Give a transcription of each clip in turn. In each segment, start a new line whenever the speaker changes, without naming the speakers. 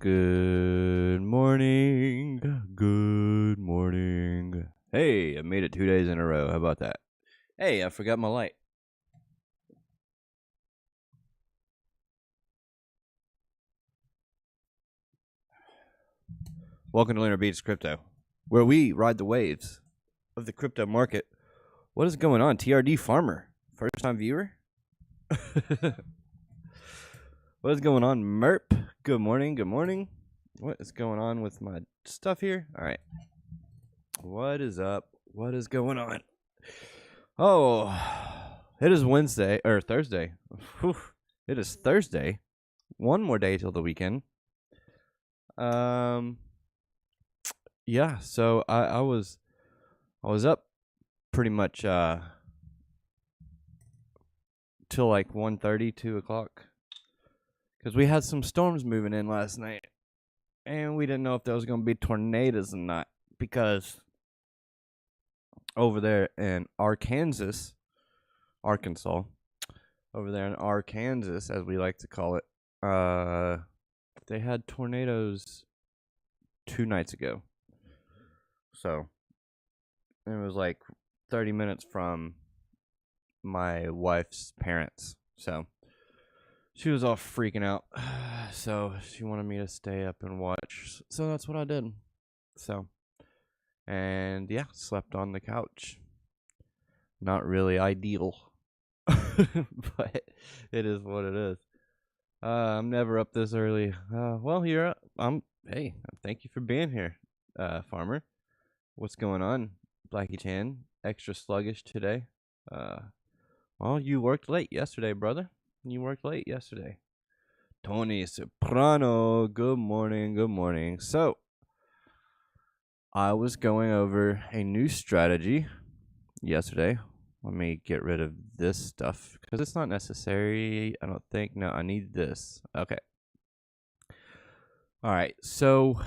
Good morning. Good morning. Hey, I made it 2 days in a row. How about that? Hey, I forgot my light. Welcome to Lunar Beats Crypto, where we ride the waves of the crypto market. What is going on, TRD Farmer? First time viewer? What is going on, Merp? Good morning, good morning. What is going on with my stuff here? All right. What is up? What is going on? Oh, it is Wednesday, or Thursday. Whew. It is Thursday. One more day till the weekend. Yeah, so I was up pretty much till like 1:30, 2 o'clock. Because we had some storms moving in last night. And we didn't know if there was going to be tornadoes or not. Because over there in Arkansas, over there in Arkansas, as we like to call it, they had tornadoes 2 nights ago. So it was like 30 minutes from my wife's parents. So she was all freaking out. So she wanted me to stay up and watch. So that's what I did. So, and yeah, slept on the couch. Not really ideal, but it is what it is. I'm never up this early. Well, here hey, thank you for being here, Farmer. What's going on, Blackie Chan? Extra sluggish today. Well, you worked late yesterday, brother. You worked late yesterday. Tony Soprano, good morning, good morning. So, I was going over a new strategy yesterday. Let me get rid of this stuff because it's not necessary. I don't think. No, I need this. Okay. All right. So,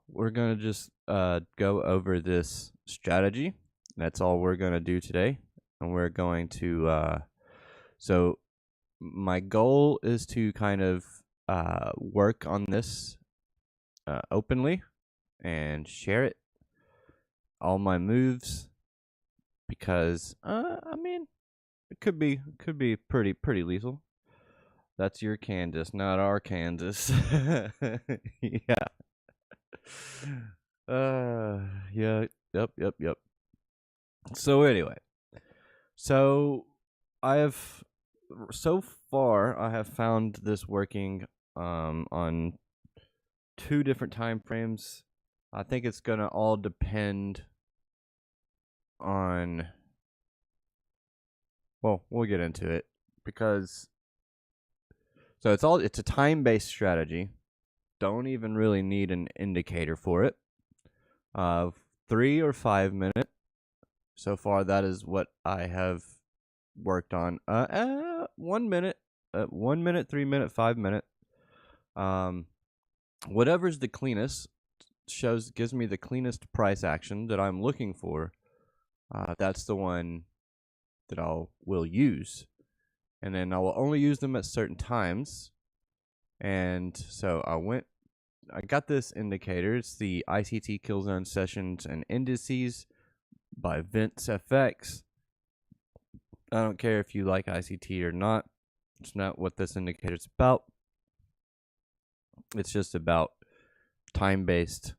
we're going to just go over this strategy. That's all we're going to do today. And we're going to, so my goal is to kind of work on this openly and share it, all my moves, because, I mean, it could be pretty lethal. That's your Kansas, not our Kansas. Yeah. Yeah, yep. So anyway, so I have found this working on 2 different time frames. I think it's gonna all depend on. Well, we'll get into it because it's a time-based strategy. Don't even really need an indicator for it. 3 or 5 minute. So far, that is what I have worked on. 1 minute, 1 minute, 3 minute, 5 minute. Whatever's the cleanest gives me the cleanest price action that I'm looking for. That's the one that will use, and then I will only use them at certain times. And so I got this indicator. It's the ICT Kill Zone Sessions and Indices by Vince FX. I don't care if you like ICT or not. It's not what this indicator's about. It's just about time-based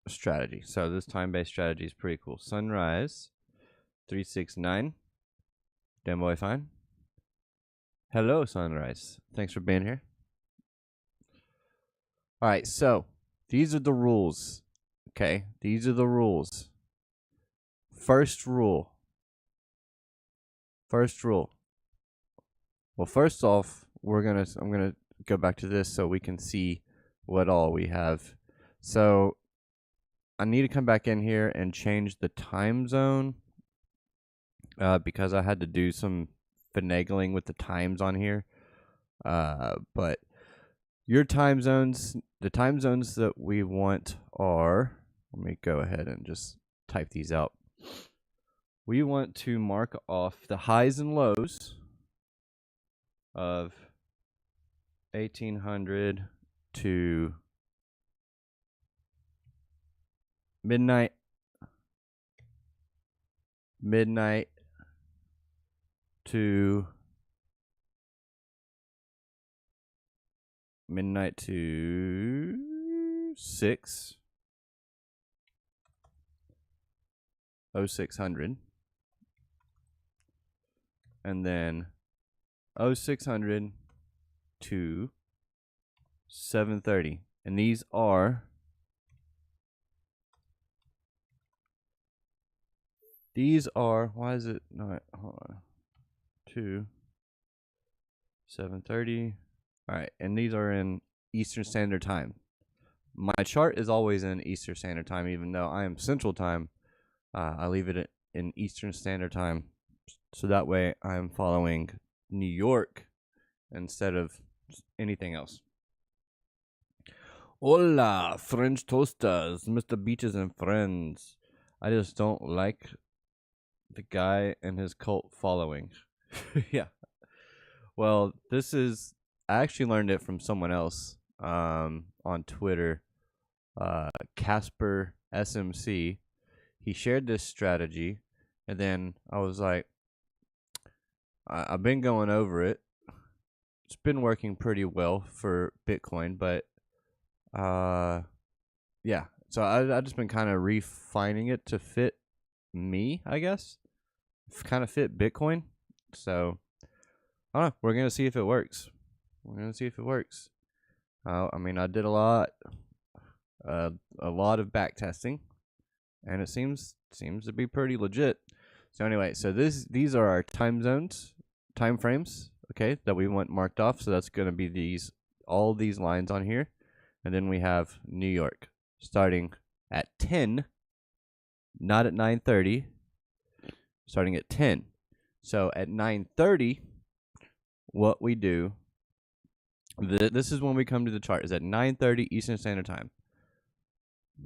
strategy. So this time-based strategy is pretty cool. Sunrise 369. Damn boy fine. Hello, Sunrise. Thanks for being here. All right, so these are the rules. Okay, these are the rules. First rule. Well, first off, I'm gonna go back to this so we can see what all we have. So I need to come back in here and change the time zone because I had to do some finagling with the times on here. But your time zones, the time zones that we want are, let me go ahead and just type these out. We want to mark off the highs and lows of 1800 to midnight, midnight to midnight to 0600, and then 0600 to 7:30, and these are why is it not, hold on, to 7:30. All right, and these are in Eastern Standard Time. My chart is always in Eastern Standard Time, even though I am Central Time. I leave it in Eastern Standard Time, so that way I'm following New York instead of anything else. Hola, French toasters, Mr. Beaches and friends. I just don't like the guy and his cult following. Yeah. Well, I actually learned it from someone else on Twitter, Casper SMC. He shared this strategy, and then I was like, I've been going over it. It's been working pretty well for Bitcoin, but yeah. So I've just been kind of refining it to fit me, I guess. Kind of fit Bitcoin. So I don't know. We're gonna see if it works. I mean, I did a lot of back testing, and it seems to be pretty legit. So anyway, so these are our time frames, okay, that we want marked off. So that's gonna be all these lines on here, and then we have New York starting at 10, not at 9:30. Starting at 10. So at 9:30, what we do, this is when we come to the chart, is at 9:30 Eastern Standard Time.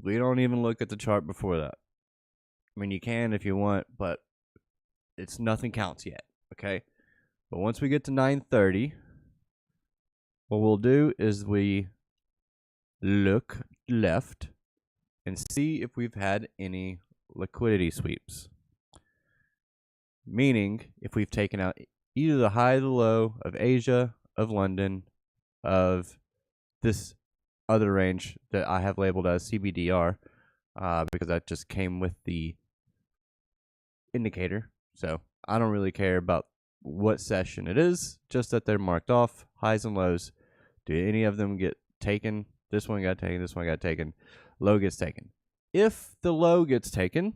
We don't even look at the chart before that. I mean, you can if you want, but nothing counts yet, okay? But once we get to 9:30, what we'll do is we look left and see if we've had any liquidity sweeps. Meaning, if we've taken out either the high or the low of Asia, of London, of this other range that I have labeled as CBDR, because that just came with the indicator. So I don't really care about what session it is, just that they're marked off, highs and lows. Do any of them get taken? This one got taken, this one got taken, low gets taken. If the low gets taken,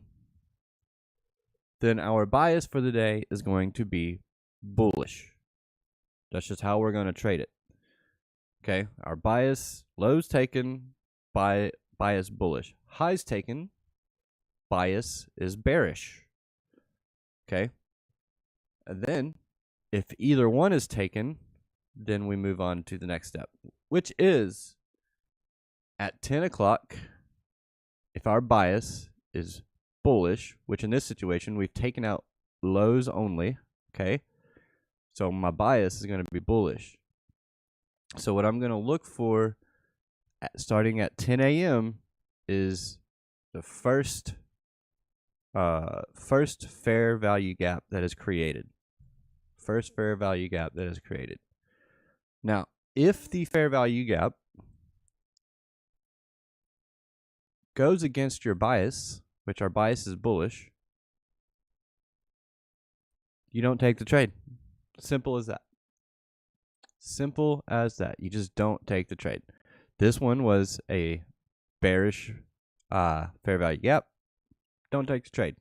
then our bias for the day is going to be bullish. That's just how we're going to trade it. Okay, our bias, lows taken, bias bullish. Highs taken, bias is bearish. Okay, and then if either one is taken, then we move on to the next step, which is at 10 o'clock, if our bias is bullish, which in this situation we've taken out lows only, okay? So my bias is going to be bullish. So what I'm going to look for starting at 10 a.m. is the first fair value gap that is created. First fair value gap that is created. Now, if the fair value gap goes against your bias, which our bias is bullish, you don't take the trade. Simple as that. Simple as that. You just don't take the trade. This one was a bearish fair value gap. Don't take the trade.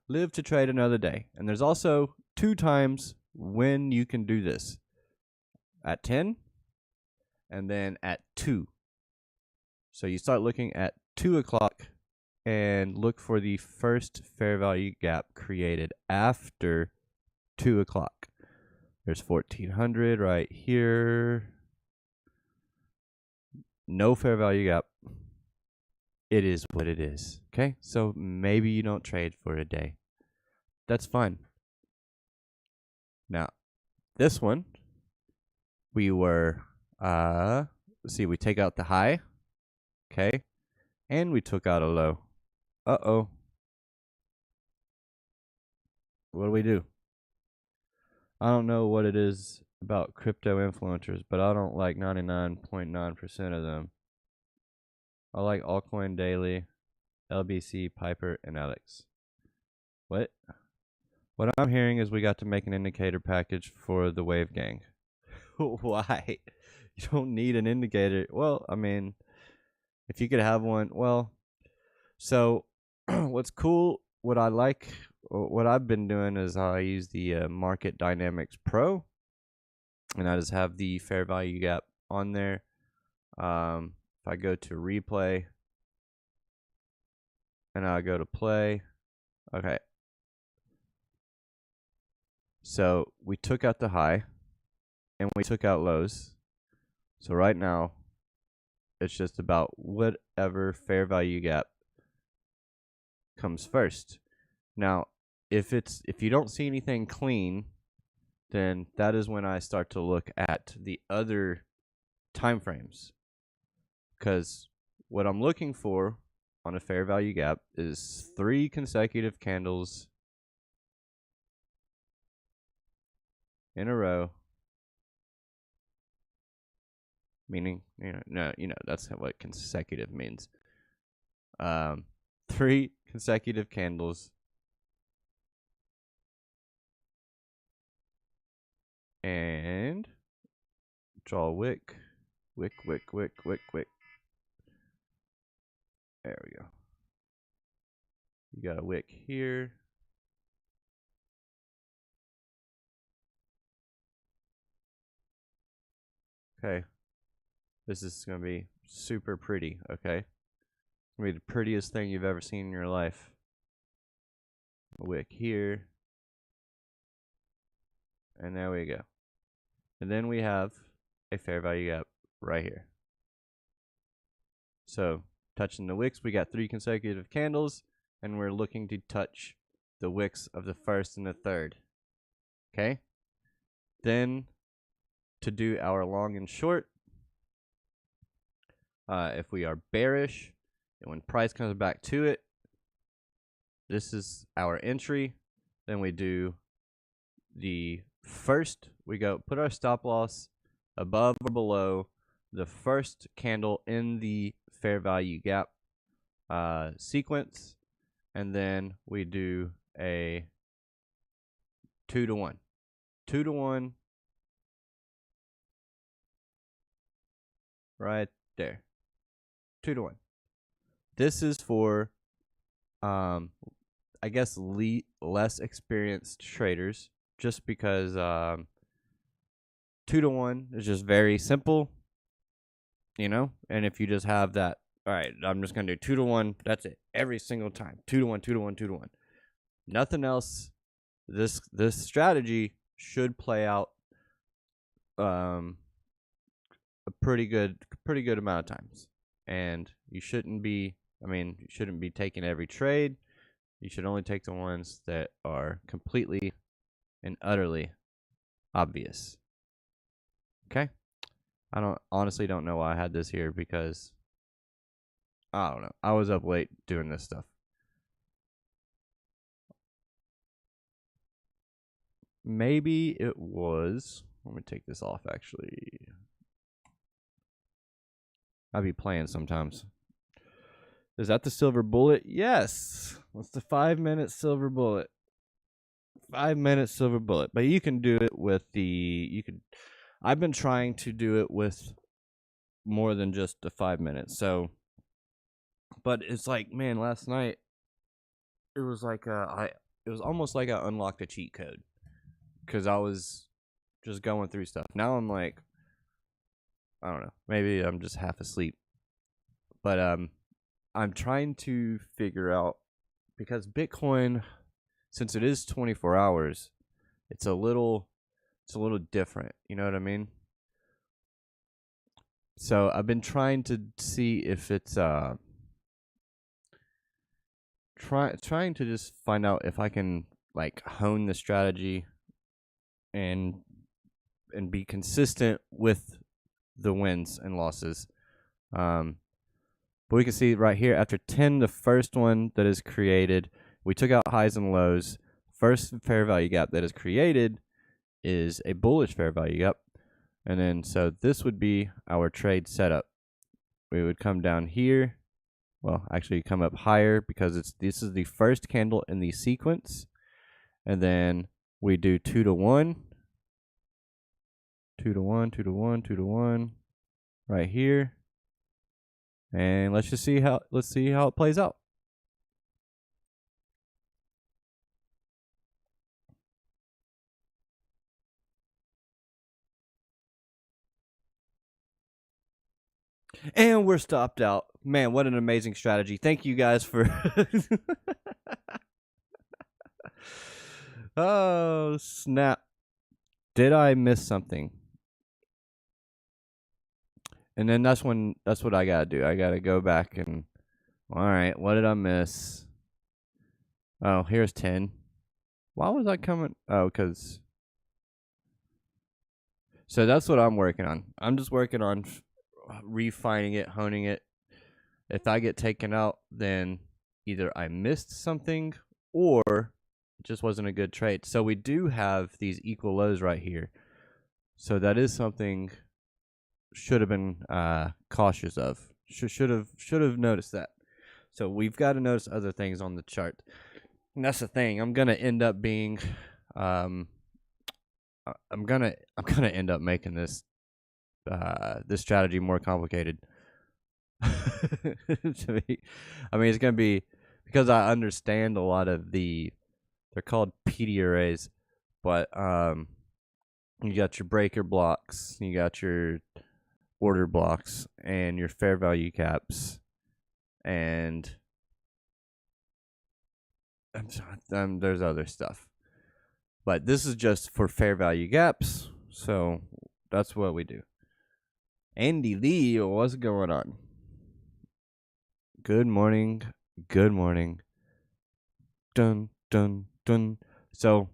Live to trade another day. And there's also 2 times when you can do this. At 10 and then at 2. So you start looking at 2 o'clock and look for the first fair value gap created after 2 o'clock. There's 1400 right here. No fair value gap. It is what it is. Okay, so maybe you don't trade for a day. That's fine. Now, this one, we were see, we take out the high, okay, and we took out a low. Uh-oh. What do we do? I don't know what it is about crypto influencers, but I don't like 99.9% of them. I like Altcoin Daily, LBC, Piper, and Alex. What? What I'm hearing is we got to make an indicator package for the Wave Gang. Why? You don't need an indicator. Well, I mean, if you could have one, well, so what's cool, what I like, what I've been doing is I use the Market Dynamics Pro, and I just have the fair value gap on there. If I go to replay and I go to play, okay. So we took out the high and we took out lows. So right now, it's just about whatever fair value gap comes first. Now, if you don't see anything clean, then that is when I start to look at the other time frames. Because what I'm looking for on a fair value gap is 3 consecutive candles in a row. Meaning, that's what consecutive means. 3 consecutive candles and draw a wick. Wick. There we go. You got a wick here. Okay. This is going to be super pretty, okay? It's going to be the prettiest thing you've ever seen in your life. A wick here. And there we go. And then we have a fair value gap right here. So, touching the wicks, we got 3 consecutive candles, and we're looking to touch the wicks of the first and the third. Okay? Then, to do our long and short, if we are bearish, and when price comes back to it, this is our entry. Then we do the first, we go put our stop loss above or below the first candle in the fair value gap sequence, and then we do a 2 to 1. 2 to 1 right there. 2 to 1. This is for I guess less experienced traders, just because 2 to 1 is just very simple, and if you just have that, all right, I'm just gonna do 2 to 1, that's it every single time. 2 to 1, 2 to 1, 2 to 1. Nothing else. This strategy should play out a pretty good amount of times, and you shouldn't be taking every trade. You should only take the ones that are completely and utterly obvious. Okay? I honestly don't know why I had this here, because I don't know. I was up late doing this stuff. Maybe it was. Let me take this off, actually. I'll be playing sometimes. Is that the silver bullet? Yes. That's the 5-minute silver bullet. 5-minute silver bullet. But you can do it with I've been trying to do it with more than just the 5 minutes. So, but it's like, man, last night it was like it was almost like I unlocked a cheat code, because I was just going through stuff. Now I'm like, I don't know, maybe I'm just half asleep. But I'm trying to figure out, because Bitcoin, since it is 24 hours, it's a little different, you know what I mean? So I've been trying to see if it's trying to just find out if I can like hone the strategy and be consistent with the wins and losses. But we can see right here, after 10, the first one that is created, we took out highs and lows. First fair value gap that is created is a bullish fair value gap. And then, so this would be our trade setup. We would come down here. Well, actually come up higher because this is the first candle in the sequence. And then we do 2 to 1. 2 to 1, 2 to 1, 2 to 1 right here. And let's see how it plays out. And we're stopped out. Man, what an amazing strategy. Thank you guys for Oh, snap. Did I miss something? And then that's what I gotta do. I gotta go back and, all right, what did I miss? Oh, here's 10. Why was I coming? Oh, because. So that's what I'm working on. I'm just working on refining it, honing it. If I get taken out, then either I missed something or it just wasn't a good trade. So we do have these equal lows right here. So that is something should have been cautious of. Should have noticed that. So we've got to notice other things on the chart. And that's the thing. I'm gonna end up being I'm gonna end up making this this strategy more complicated. To me. I mean, it's gonna be because I understand a lot of they're called PD arrays, but you got your breaker blocks, you got your order blocks, and your fair value caps, and there's other stuff. But this is just for fair value gaps, so that's what we do. Andy Lee, what's going on? Good morning. Good morning. Dun, dun, dun. So,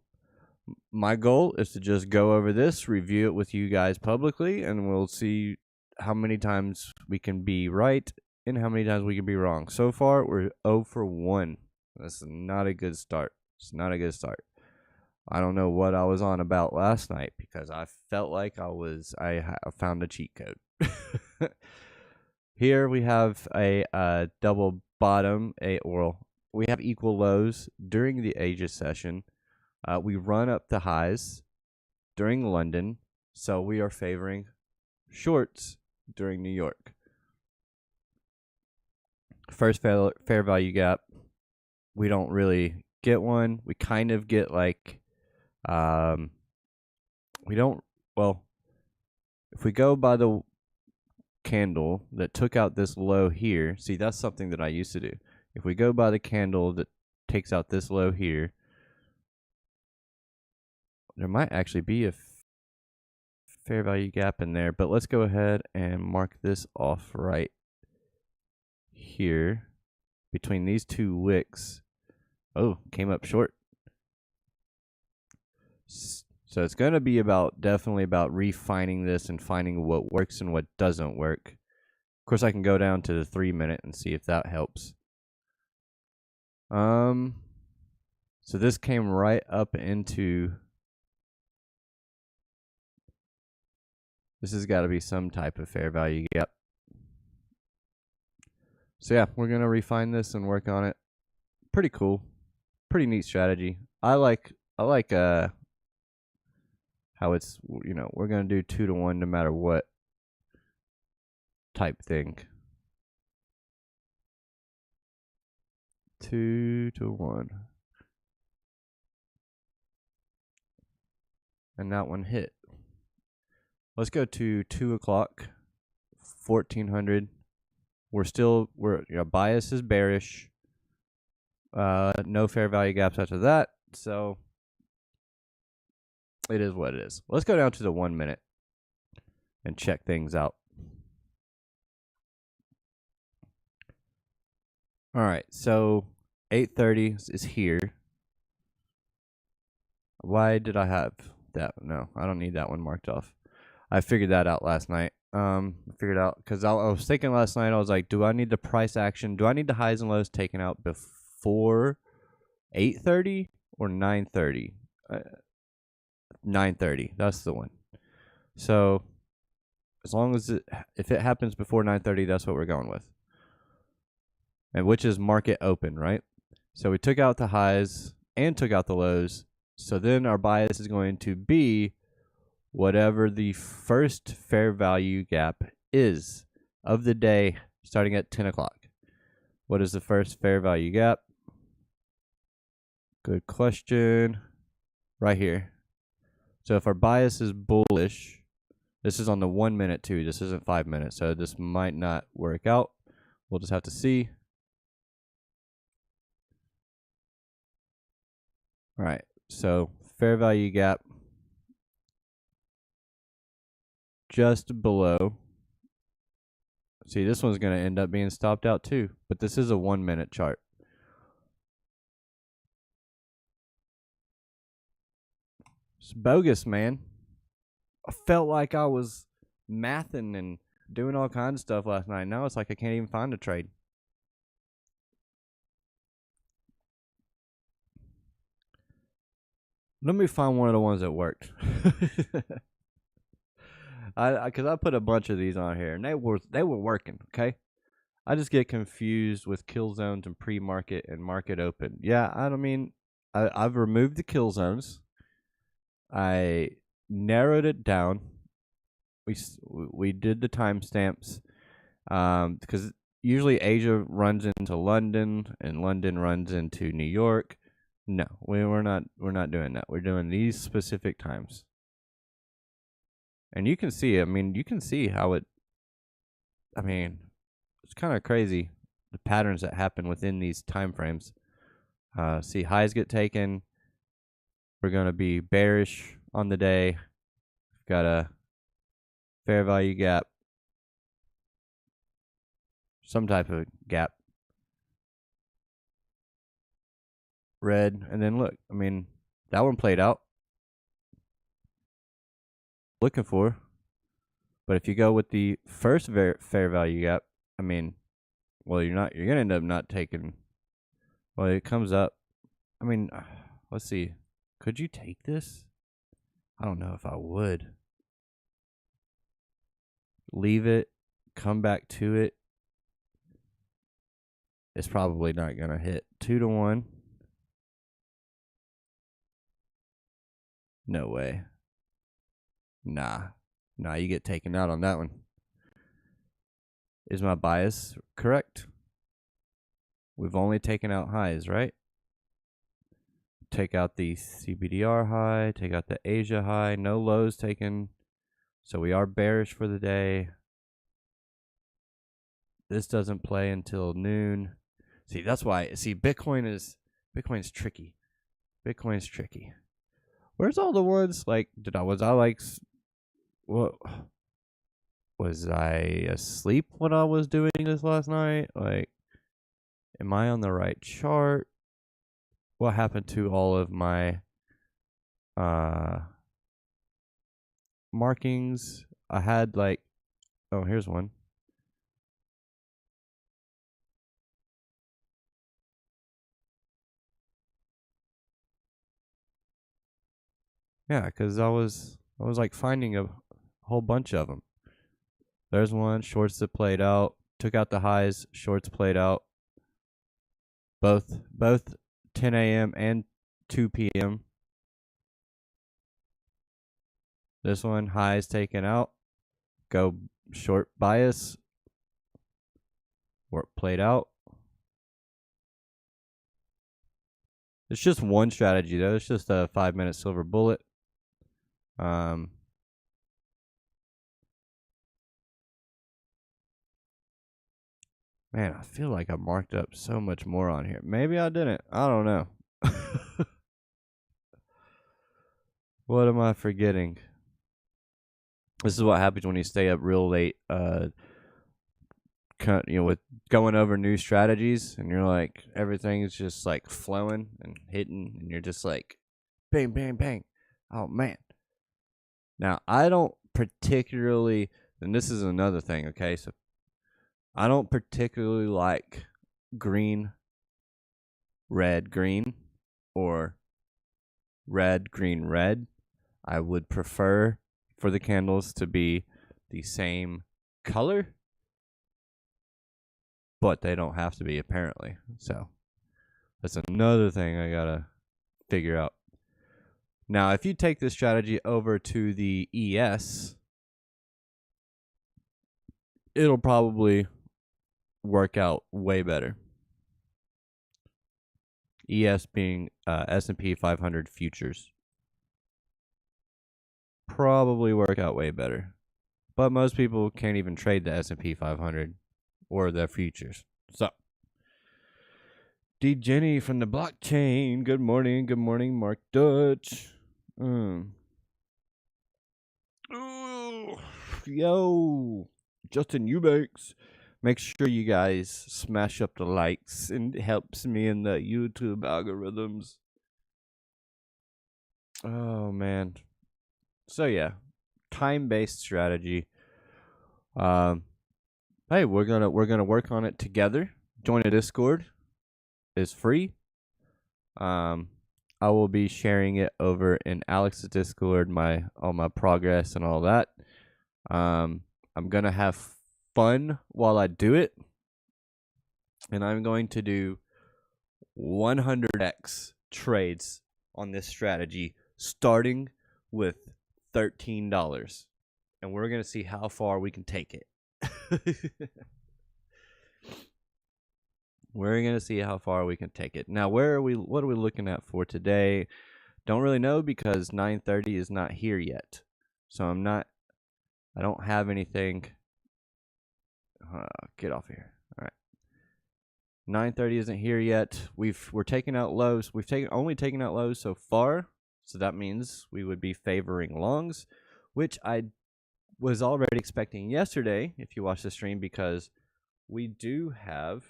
my goal is to just go over this, review it with you guys publicly, and we'll see how many times we can be right and how many times we can be wrong. So far, we're 0 for 1. That's not a good start. It's not a good start. I don't know what I was on about last night because I felt like I found a cheat code. Here we have a double bottom, we have equal lows during the Asia session. We run up the highs during London, so we are favoring shorts during New York. First fair value gap, we don't really get one. We kind of get like, we don't, well, if we go by the candle that took out this low here, see, that's something that I used to do. If we go by the candle that takes out this low here, there might actually be a fair value gap in there, but let's go ahead and mark this off right here between these two wicks. Oh, came up short. So it's going to be definitely about refining this and finding what works and what doesn't work. Of course, I can go down to the 3 minute and see if that helps. So this came right up into, this has got to be some type of fair value gap. So yeah, we're going to refine this and work on it. Pretty cool. Pretty neat strategy. I like how it's, we're going to do 2 to 1 no matter what type thing. 2 to 1. And that one hit. Let's go to 2 o'clock, 1400. Bias is bearish. No fair value gaps after that. So it is what it is. Let's go down to the 1 minute and check things out. All right, so 8:30 is here. Why did I have that? No, I don't need that one marked off. I figured that out last night. Figured out because I was thinking last night. I was like, do I need the price action? Do I need the highs and lows taken out before 8:30 or 9:30? 9:30. That's the one. So as long as if it happens before 9:30, that's what we're going with. And which is market open, right? So we took out the highs and took out the lows. So then our bias is going to be whatever the first fair value gap is of the day starting at 10 o'clock. What is the first fair value gap? Good question. Right here. So if our bias is bullish, this is on the 1 minute too. This isn't 5 minutes. So this might not work out. We'll just have to see. All right. So fair value gap just below. See, this one's going to end up being stopped out too. But this is a 1 minute chart. It's bogus, man. I felt like I was mathing and doing all kinds of stuff last night. Now it's like I can't even find a trade. Let me find one of the ones that worked. Because I put a bunch of these on here and they were working. Okay, I just get confused with kill zones and pre-market and market open. Yeah, I mean, I've removed the kill zones. I narrowed it down. We did the timestamps because usually Asia runs into London and London runs into New York. No, we're not doing that. We're doing these specific times. And you can see, I mean, you can see how it, I mean, it's kind of crazy the patterns that happen within these time frames. See, highs get taken. We're going to be bearish on the day. Got a fair value gap, some type of gap. Red, and then look, I mean, that one played out. Looking for. But if you go with the first fair value gap, I mean, well, you're going to end up not taking, well, it comes up. I mean, let's see. Could you take this? I don't know if I would. Leave it, come back to it. It's probably not going to hit 2-1. No way. Nah, you get taken out on that one. Is my bias correct? We've only taken out highs, right? Take out the CBDR high, take out the Asia high, no lows taken. So we are bearish for the day. This doesn't play until noon. See, that's why. See, Bitcoin's tricky. Bitcoin's tricky. Where's all the ones like? Was I asleep when I was doing this last night? Like, am I on the right chart? What happened to all of my markings? I had like, oh, here's one. Yeah, because I was like finding a whole bunch of them. There's one, shorts that played out. Took out the highs, shorts played out. Both 10 a.m. and 2 p.m. This one, highs taken out. Go short bias. Work played out. It's just one strategy though. It's just a 5-minute silver bullet. Man, I feel like I marked up so much more on here. Maybe I didn't. I don't know. What am I forgetting? This is what happens when you stay up real late. With going over new strategies, and you're like, everything's just like flowing and hitting, and you're just like, bang, bang, bang. Oh man. Now I don't particularly, and this is another thing, okay? So I don't particularly like green, red, green, or red, green, red. I would prefer for the candles to be the same color, but they don't have to be, apparently. So that's another thing I gotta figure out. Now, if you take this strategy over to the ES, it'll probably work out way better. ES being S&P 500 futures. Probably work out way better. But most people can't even trade the S&P 500 or the futures. So, D. Jenny from the blockchain. Good morning, Mark Dutch. Ooh, yo, Justin Eubanks. Make sure you guys smash up the likes, and it helps me in the YouTube algorithms. Oh man. So yeah, time-based strategy. Hey, we're gonna work on it together. Join a Discord. It's free. I will be sharing it over in Alex's Discord, all my progress and all that. I'm gonna have fun while I do it, and I'm going to do 100x trades on this strategy, starting with $13, and we're gonna see how far we can take it. We're gonna see how far we can take it. Now, what are we looking at for today? Don't really know because 9:30 is not here yet, so I don't have anything. Get off here. All right. 9:30 isn't here yet. We're taking out lows. We've only taken out lows so far, so that means we would be favoring longs, which I was already expecting yesterday. If you watch the stream, because we do have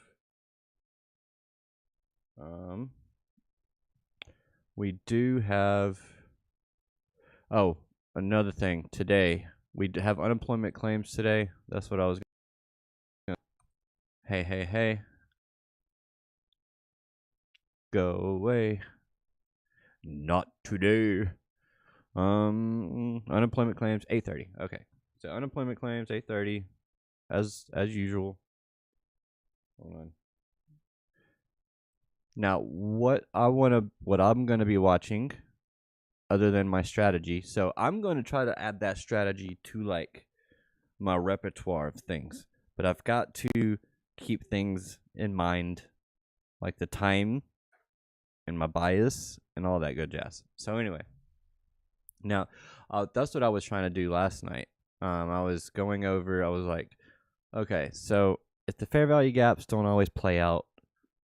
oh, another thing today. We have unemployment claims today. That's what I was gonna. Hey. Go away. Not today. Unemployment claims 8:30. Okay. So unemployment claims 8:30 as usual. Hold on. Now, what I'm going to be watching other than my strategy. So, I'm going to try to add that strategy to like my repertoire of things. But I've got to keep things in mind, like the time and my bias and all that good jazz. So anyway, now that's what I was trying to do last night. I was going over. I was like, okay, so if the fair value gaps don't always play out,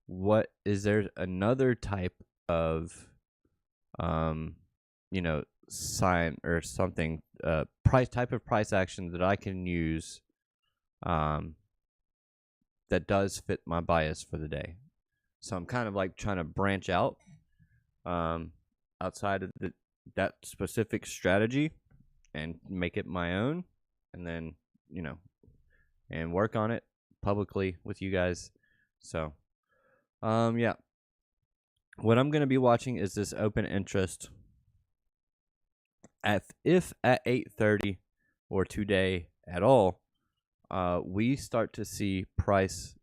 what is there another type of, sign or something, price action that I can use, that does fit my bias for the day. So I'm kind of like trying to branch out outside of that specific strategy and make it my own, and then, and work on it publicly with you guys. So, yeah. What I'm going to be watching is this open interest. If at 8:30 or today at all, we start to see price,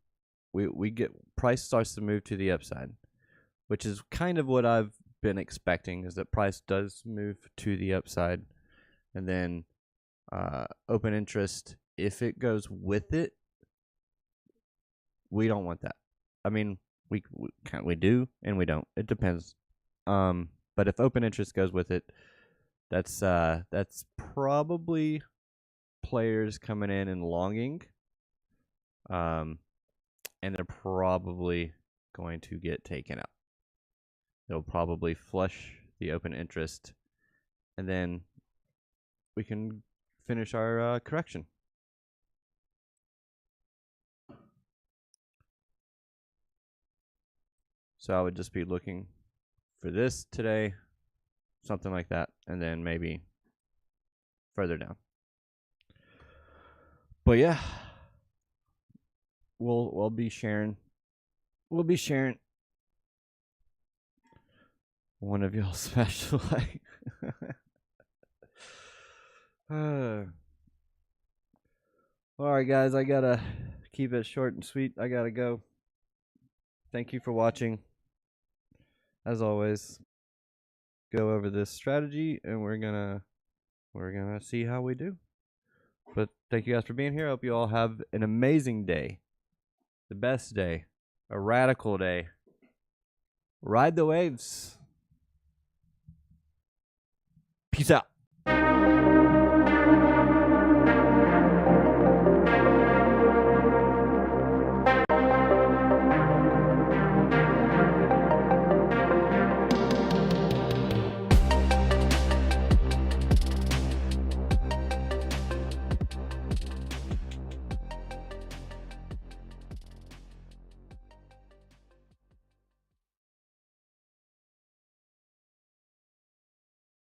price starts to move to the upside, which is kind of what I've been expecting, is that price does move to the upside, and then open interest, if it goes with it, we don't want that. I mean, we do and we don't. It depends. But if open interest goes with it, that's probably players coming in and longing. And they're probably going to get taken out. They'll probably flush the open interest, and then we can finish our correction. So I would just be looking for this today, something like that, and then maybe further down. But yeah, we'll be sharing. We'll be sharing one of y'all's special like. All right, guys, I gotta keep it short and sweet. I gotta go. Thank you for watching. As always, go over this strategy, and we're gonna see how we do. But thank you guys for being here. I hope you all have an amazing day, the best day, a radical day. Ride the waves. Peace out.